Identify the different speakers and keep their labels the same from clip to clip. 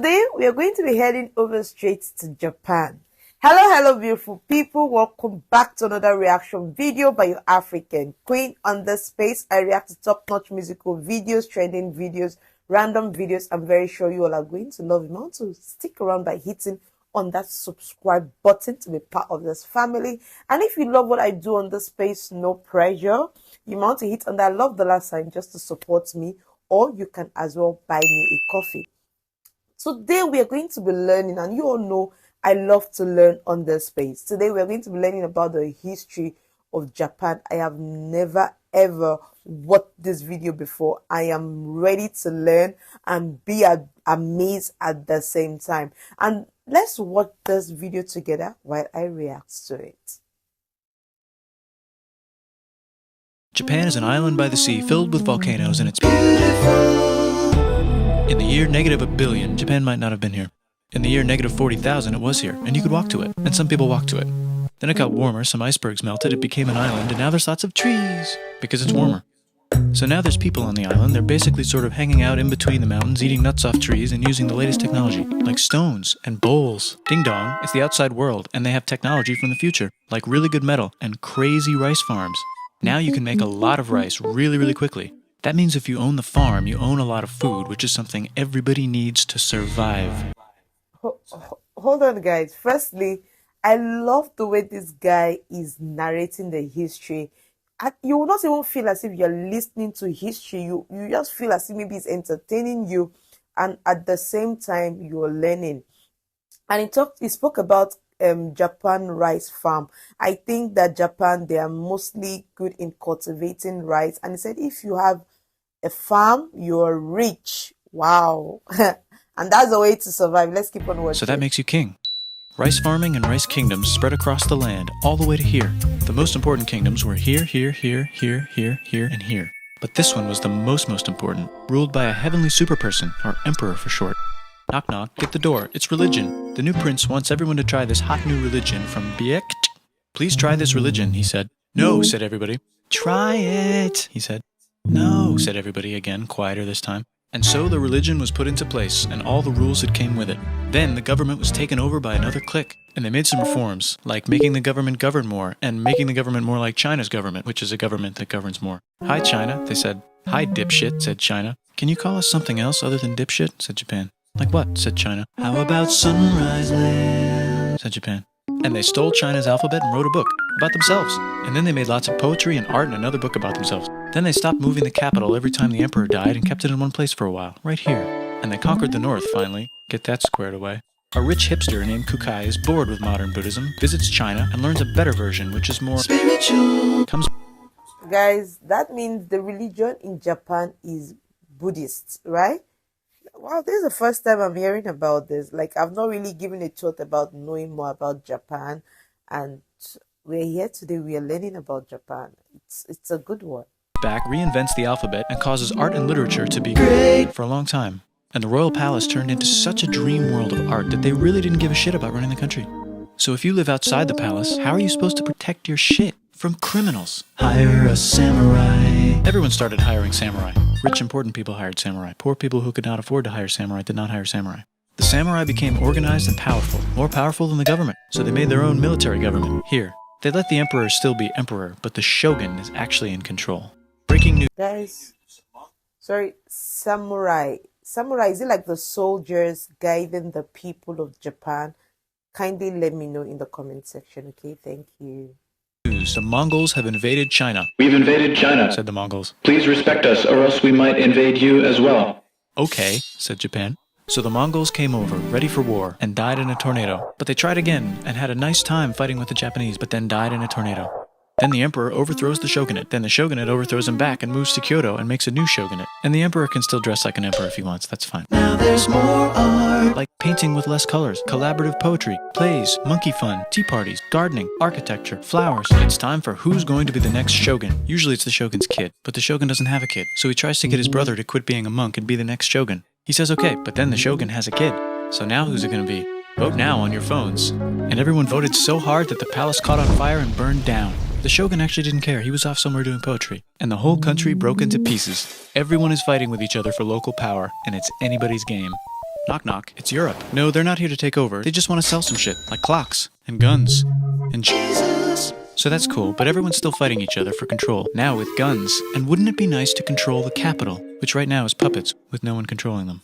Speaker 1: Today, we are going to be heading over straight to Japan. Hello, beautiful people. Welcome back to another reaction video by your African queen. On this space, I react to top-notch musical videos, trending videos, random videos. I'm very sure you all are going to love it. Want to stick around by hitting on that subscribe button to be part of this family. And if you love what I do on this space, no pressure. You want to hit on that love dollar sign just to support me, or you can as well buy me a coffee. Today we are going to be learning, and you all know I love to learn on this space. Today we are going to be learning about the history of Japan. I have never ever watched this video before. I am ready to learn and be amazed at the same time. And let's watch this video together while I react to it.
Speaker 2: Japan is an island by the sea filled with volcanoes, and it's beautiful. In the year -1 billion, Japan might not have been here. In the year -40,000, it was here, and you could walk to it, and some people walked to it. Then it got warmer, some icebergs melted, it became an island, and now there's lots of trees, because it's warmer. So now there's people on the island. They're basically sort of hanging out in between the mountains, eating nuts off trees, and using the latest technology, like stones and bowls. Ding dong, it's the outside world, and they have technology from the future, like really good metal and crazy rice farms. Now you can make a lot of rice really quickly. That means if you own the farm, you own a lot of food, which is something everybody needs to survive.
Speaker 1: Hold on, guys. Firstly, I love the way this guy is narrating the history. You will not even feel as if you're listening to history. You just feel as if maybe it's entertaining you, and at the same time you're learning. And he spoke about Japan rice farm. I think that Japan, they are mostly good in cultivating rice, and he said if you have a farm, you're rich. Wow. And that's the way to survive. Let's keep on watching.
Speaker 2: So that makes you king. Rice farming and rice kingdoms spread across the land, all the way to here. The most important kingdoms were here, and here. But this one was the most important, ruled by a heavenly super person, or emperor for short. Knock knock, get the door, it's religion. The new prince wants everyone to try this hot new religion from Biekt. Please try this religion, he said. No, said everybody. Try it, he said. No, said everybody again, quieter this time. And so the religion was put into place, and all the rules that came with it. Then the government was taken over by another clique, and they made some reforms, like making the government govern more, and making the government more like China's government, which is a government that governs more. Hi, China, they said. Hi, dipshit, said China. Can you call us something else other than dipshit, said Japan. Like what, said China. How about Sunrise Land, said Japan. And they stole China's alphabet and wrote a book about themselves. And then they made lots of poetry and art and another book about themselves. Then they stopped moving the capital every time the emperor died and kept it in one place for a while, right here. And they conquered the north finally. Get that squared away. A rich hipster named Kukai is bored with modern Buddhism, visits China, and learns a better version, which is more spiritual.
Speaker 1: Guys, that means the religion in Japan is Buddhist, right? Wow, this is the first time I'm hearing about this. Like, I've not really given a thought about knowing more about Japan, and we're here today. We are learning about Japan. It's a good one.
Speaker 2: Back reinvents the alphabet and causes art and literature to be great for a long time. And the royal palace turned into such a dream world of art that they really didn't give a shit about running the country. So if you live outside the palace, how are you supposed to protect your shit from criminals? Hire a samurai. Everyone started hiring samurai. Rich, important people hired samurai. Poor people who could not afford to hire samurai did not hire samurai. The samurai became organized and powerful, more powerful than the government. So they made their own military government here. They let the emperor still be emperor, but the shogun is actually in control. Breaking news.
Speaker 1: Guys, sorry, samurai. Samurai, is it like the soldiers guiding the people of Japan? Kindly let me know in the comment section, okay? Thank you.
Speaker 2: The Mongols have invaded China.
Speaker 3: We've invaded China,
Speaker 2: said the Mongols.
Speaker 3: Please respect us, or else we might invade you as well.
Speaker 2: Okay, said Japan. So the Mongols came over, ready for war, and died in a tornado. But they tried again, and had a nice time fighting with the Japanese, but then died in a tornado. Then the emperor overthrows the shogunate. Then the shogunate overthrows him back and moves to Kyoto and makes a new shogunate. And the emperor can still dress like an emperor if he wants, that's fine. Now there's more art. Like painting with less colors, collaborative poetry, plays, monkey fun, tea parties, gardening, architecture, flowers. It's time for who's going to be the next shogun. Usually it's the shogun's kid, but the shogun doesn't have a kid. So he tries to get his brother to quit being a monk and be the next shogun. He says okay, but then the shogun has a kid. So now who's it going to be? Vote now on your phones. And everyone voted so hard that the palace caught on fire and burned down. The shogun actually didn't care. He was off somewhere doing poetry. And the whole country broke into pieces. Everyone is fighting with each other for local power, and it's anybody's game. Knock knock, it's Europe. No, they're not here to take over. They just want to sell some shit, like clocks, and guns, and Jesus. So that's cool, but everyone's still fighting each other for control, now with guns. And wouldn't it be nice to control the capital, which right now is puppets, with no one controlling them?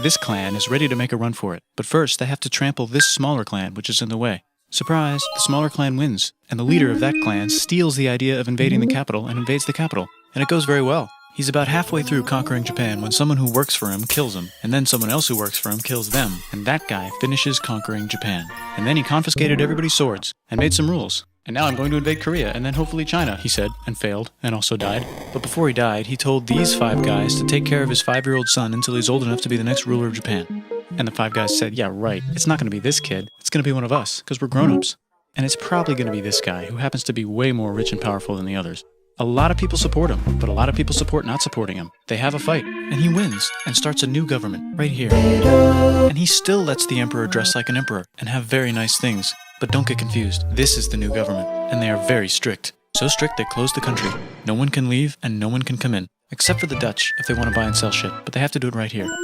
Speaker 2: This clan is ready to make a run for it, but first they have to trample this smaller clan, which is in the way. Surprise, the smaller clan wins, and the leader of that clan steals the idea of invading the capital and invades the capital, and it goes very well. He's about halfway through conquering Japan when someone who works for him kills him, and then someone else who works for him kills them, and that guy finishes conquering Japan. And then he confiscated everybody's swords, and made some rules. And now I'm going to invade Korea, and then hopefully China, he said, and failed, and also died. But before he died, he told these 5 guys to take care of his 5-year-old son until he's old enough to be the next ruler of Japan. And the 5 guys said, yeah, right, it's not going to be this kid, it's going to be one of us, because we're grown-ups. And it's probably going to be this guy, who happens to be way more rich and powerful than the others. A lot of people support him, but a lot of people support not supporting him. They have a fight, and he wins, and starts a new government, right here. And he still lets the emperor dress like an emperor, and have very nice things. But don't get confused, this is the new government, and they are very strict. So strict they closed the country. No one can leave, and no one can come in. Except for the Dutch, if they want to buy and sell shit, but they have to do it right here.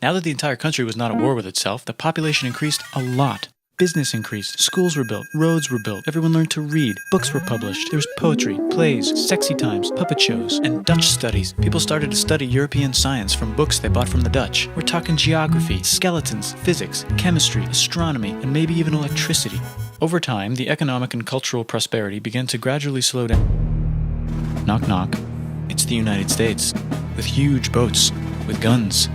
Speaker 2: Now that the entire country was not at war with itself, the population increased a lot. Business increased, schools were built, roads were built, everyone learned to read, books were published, there was poetry, plays, sexy times, puppet shows, and Dutch studies. People started to study European science from books they bought from the Dutch. We're talking geography, skeletons, physics, chemistry, astronomy, and maybe even electricity. Over time, the economic and cultural prosperity began to gradually slow down. Knock knock. It's the United States, with huge boats, with guns.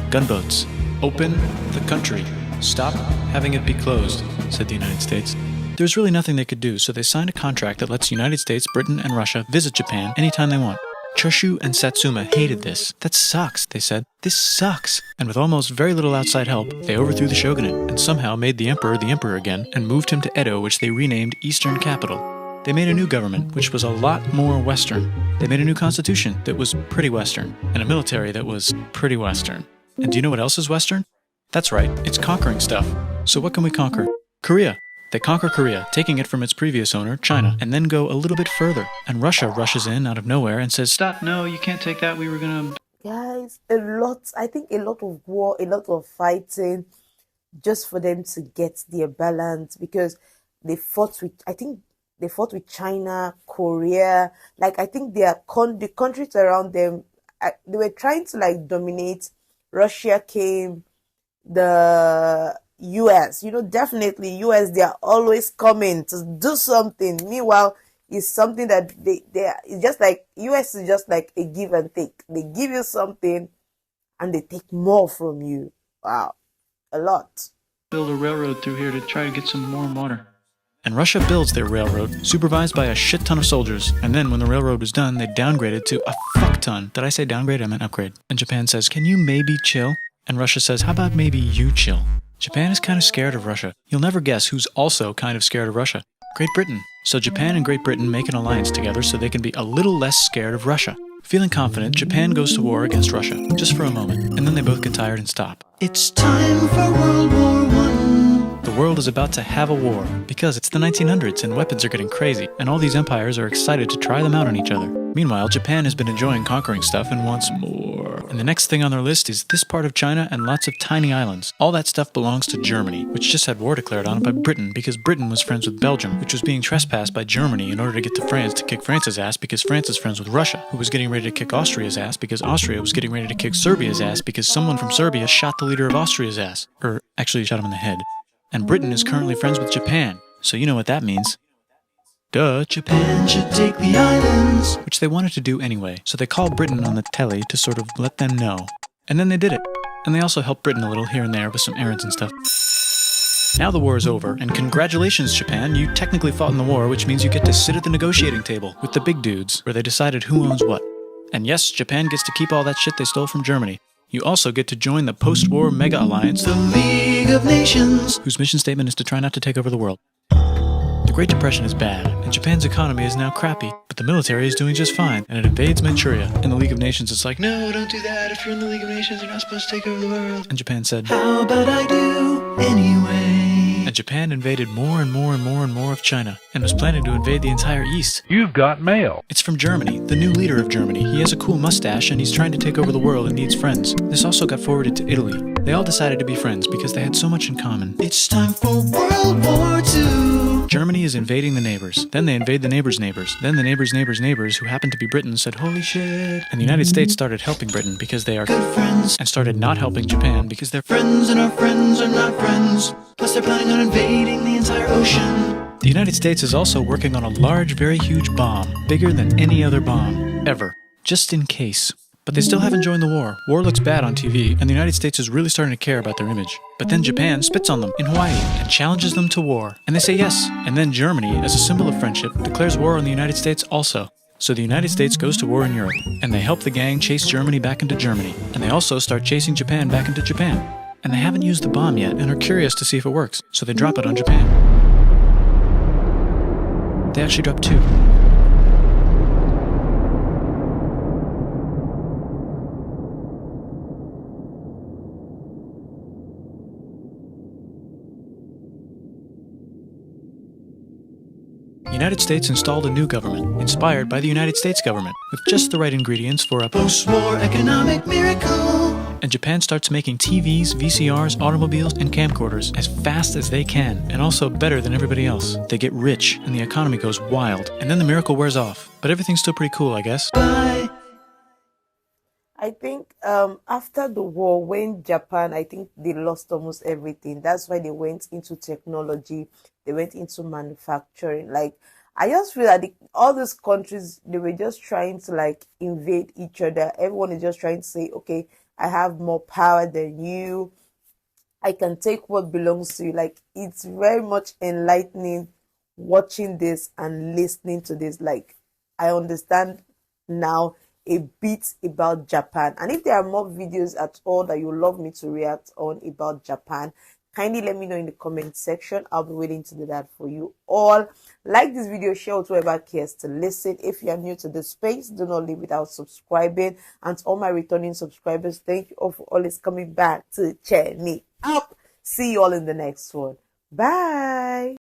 Speaker 2: Gunboats. Open the country. Stop having it be closed, said the United States. There's really nothing they could do, so they signed a contract that lets the United States, Britain, and Russia visit Japan anytime they want. Choshu and Satsuma hated this. That sucks, they said. This sucks. And with almost very little outside help, they overthrew the shogunate and somehow made the emperor again and moved him to Edo, which they renamed Eastern Capital. They made a new government, which was a lot more Western. They made a new constitution that was pretty Western, and a military that was pretty Western. And do you know what else is Western? That's right, it's conquering stuff. So what can we conquer? Korea. They conquer Korea, taking it from its previous owner, China, and then go a little bit further. And Russia rushes in out of nowhere and says, stop, no, you can't take that, we were gonna...
Speaker 1: Guys, I think a lot of war, a lot of fighting, just for them to get their balance, because they fought with China, Korea, I think the countries around them, they were trying to dominate. Russia came, the US, definitely US, they are always coming to do something. Meanwhile, it's something that it's just like US is just like a give and take. They give you something and they take more from you. Wow, a lot.
Speaker 2: Build a railroad through here to try to get some warm water. And Russia builds their railroad, supervised by a shit ton of soldiers. And then when the railroad was done, they downgraded to a fuck ton. Did I say downgrade? I meant upgrade. And Japan says, can you maybe chill? And Russia says, how about maybe you chill? Japan is kind of scared of Russia. You'll never guess who's also kind of scared of Russia. Great Britain. So Japan and Great Britain make an alliance together so they can be a little less scared of Russia. Feeling confident, Japan goes to war against Russia, just for a moment, and then they both get tired and stop. It's time for World War I. The world is about to have a war, because it's the 1900s and weapons are getting crazy, and all these empires are excited to try them out on each other. Meanwhile, Japan has been enjoying conquering stuff and wants more. And the next thing on their list is this part of China and lots of tiny islands. All that stuff belongs to Germany, which just had war declared on it by Britain because Britain was friends with Belgium, which was being trespassed by Germany in order to get to France to kick France's ass because France is friends with Russia, who was getting ready to kick Austria's ass because Austria was getting ready to kick Serbia's ass because someone from Serbia shot the leader of Austria's ass. Or actually shot him in the head. And Britain is currently friends with Japan, so you know what that means. Duh, Japan should take the islands, which they wanted to do anyway, so they called Britain on the telly to sort of let them know. And then they did it. And they also helped Britain a little here and there with some errands and stuff. Now the war is over, and congratulations, Japan, you technically fought in the war, which means you get to sit at the negotiating table with the big dudes, where they decided who owns what. And yes, Japan gets to keep all that shit they stole from Germany. You also get to join the post-war mega-alliance, the League of Nations, whose mission statement is to try not to take over the world. The Great Depression is bad, and Japan's economy is now crappy, but the military is doing just fine, and it invades Manchuria. And the League of Nations is like, no, don't do that. If you're in the League of Nations, you're not supposed to take over the world. And Japan said, how about I do anyway? And Japan invaded more and more and more and more of China, and was planning to invade the entire East.
Speaker 4: You've got mail.
Speaker 2: It's from Germany, the new leader of Germany. He has a cool mustache, and he's trying to take over the world and needs friends. This also got forwarded to Italy. They all decided to be friends because they had so much in common. It's time for World War II! Germany is invading the neighbors. Then they invade the neighbors' neighbors. Then the neighbors' neighbors' neighbors, who happened to be Britons, said, "Holy shit!" And the United States started helping Britain because they are good friends, and started not helping Japan because they're friends and our friends are not friends. Plus they're planning on invading the entire ocean. The United States is also working on a large, very huge bomb, bigger than any other bomb, ever, just in case. But they still haven't joined the war. War looks bad on TV, and the United States is really starting to care about their image. But then Japan spits on them in Hawaii and challenges them to war. And they say yes. And then Germany, as a symbol of friendship, declares war on the United States also. So the United States goes to war in Europe, and they help the gang chase Germany back into Germany. And they also start chasing Japan back into Japan. And they haven't used the bomb yet and are curious to see if it works, so they drop it on Japan. They actually dropped 2. The United States installed a new government, inspired by the United States government, with just the right ingredients for a post-war economic miracle. And Japan starts making TVs, VCRs, automobiles, and camcorders as fast as they can, and also better than everybody else. They get rich, and the economy goes wild, and then the miracle wears off. But everything's still pretty cool, I guess. Bye!
Speaker 1: I think after the war, when Japan, I think they lost almost everything. That's why they went into technology. They went into manufacturing. Like, I just feel that all these countries, they were just trying to like invade each other. Everyone is just trying to say, okay, I have more power than you. I can take what belongs to you. Like, it's very much enlightening watching this and listening to this. Like, I understand now a bit about Japan. And if there are more videos at all that you love me to react on about Japan, kindly let me know in the comment section. I'll be waiting to do that for you all. Like this video, share with whoever cares to listen. If you are new to this space, do not leave without subscribing. And to all my returning subscribers, thank you all for always coming back to cheer me up. See you all in the next one. Bye.